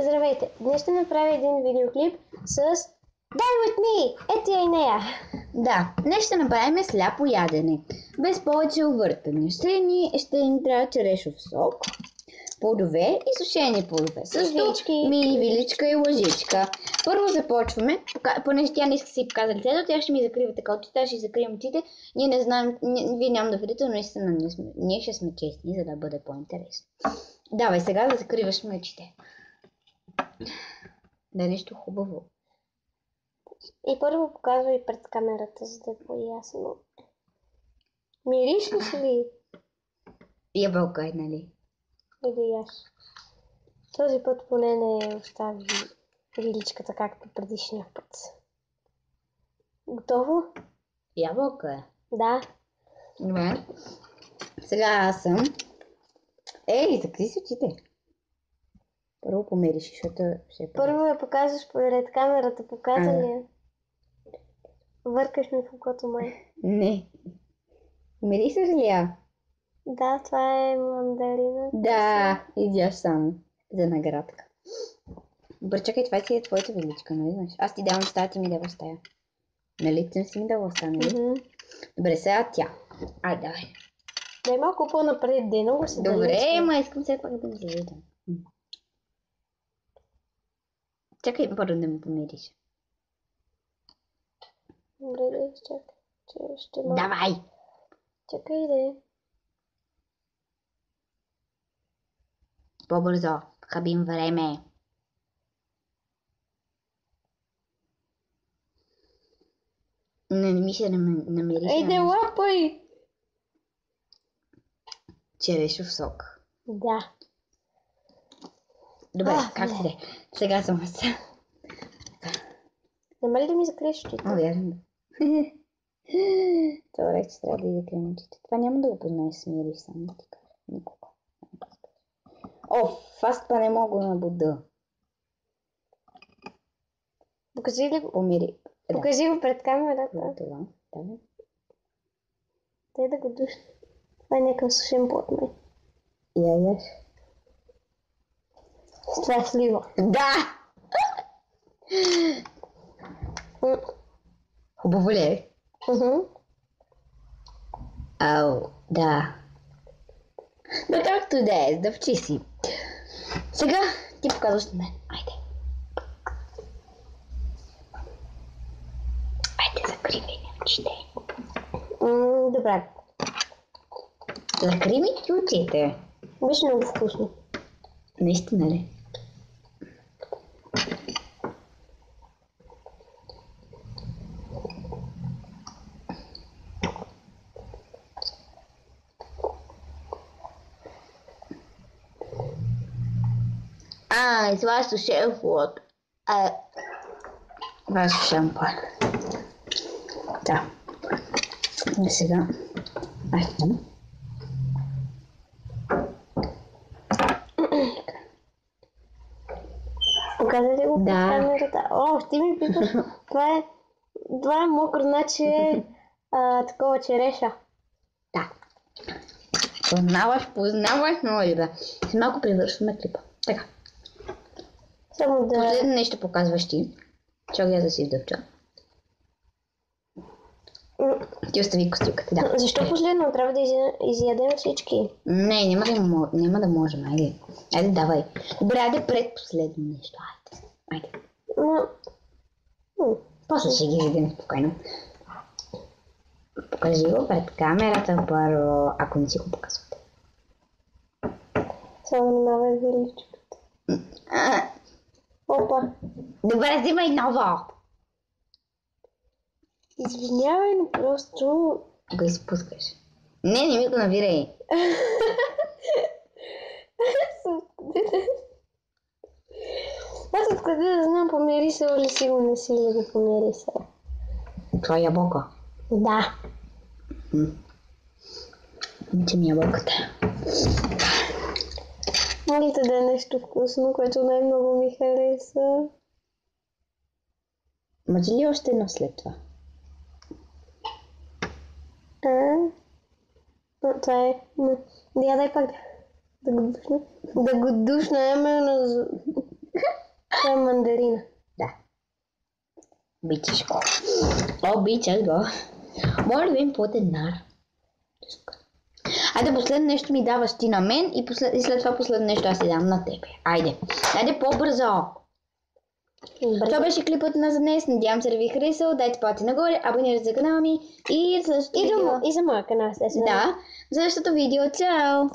Здравейте! Днес ще направя един видеоклип с Die With Me! Ето я и нея! Да, днес ще направим сляпо ядене. Без повече увъртане. Ще ни трябва черешов сок, плодове и сушени плодове. Също виличка и лъжичка. Първо започваме, понеже тя не иска да си показва лицето, тя ще ми закрива така очите, аз ще закрием очите. Ние не знаем, вие няма да видите, но наистина ние ще сме честни, за да бъде по-интересно. Давай сега да закриваш очите. Да е нещо хубаво. И първо показвай пред камерата, за да е по-ясно. Миришеш ли? Ябълка е, нали? Или аз. Този път поне не остави виличката, както предишния път. Готово? Ябълка е. Да. Добре. Сега аз съм. Ей, закри си очите. Първо помериш, защото ще е Първо я показваш пред камерата, показа ли я? Въркаш ми в окото май. Не. Мирисаш ли я? Да, това е мандарина. Да, идяш само за наградка. Добре, чакай, това си е твоята величка, нали знаеш? Аз ти давам стая, ти ми даваш стая. Нали, ти не си ми дала стая, нали? Добре, сега тя. Ай, давай. Да е малко по-напред, де много се Добре, ма искам все пак да ми заведам. Чакай, първо да ме помириш. Добре, да чакай. Ще малко. Давай! Чакай, да. По-бързо, хабим време. Не ми се намериш. Ей, да лапай! Черешов сок. Да. Добре, как ти де? Сега съм аз. Няма ли да ми закриеш очите? Вярно. Това вече трябва да и закрием очите. Това няма да го познаеш с мириш, само да ти кажа. Никога. Аз това не мога на буда. Покажи ли го? Помири. Покажи го пред камерата. Това. Давай. Дай да го душна. Това е някакъв сушен плод, май. Яеш. С това е слива. Да! Хубаво ли е? Ау, да. Но както и да е, сдъвчи си. Сега ти показваш на мен. Айде. Айде, закривай очите. Добре. Закри ми очите. Беше много вкусно. Наистина ли? Това е сушен плод. Това е сушен плод. Да. И сега. Показа ли го пред Да. камерата? Ще ми питаш. Това е мокро, значи е такова череша. Да. Познаваш, много добре. Си малко привършваме клипа. Така. Само да... Последно нещо показваш ти. Чакай аз да си вдъвча. Ти остави костюката, да. Защо последно? Трябва да изядем всички. Не, няма да можем. Айде, давай. Добре, айде предпоследно нещо. Айде. После ще ги видим спокойно. Покажи го пред камерата първо, ако не си го показвате. Само внимавай величката. Опа. Добре, взимай ново. Извинявай, но просто... Го изпускаш. Не ми го навирай. Аз откъде да знам, помирисал ли си го, не си ли го помирисал? Това е ябълка. Да. Обичам ябълката. Молите да е нещо вкусно, което най-много ми хареса. Може ли още едно след това? Това е... Да, дай пак да го душна. Да го душна, именно... Това е мандарина. Да. Обичаш го. Обичаш го. Моля да видим плътен нар. Айде, последно нещо ми даваш ти на мен и след това последно нещо аз ти дам на тебе. Айде по-бързо. Това беше клипът на за днес. Надявам се да ви е харесал. Дайте палци нагоре, абонирайте за канала ми и за следващото видео. И за моя канал, естествено. Да, за следващото видео. Чао!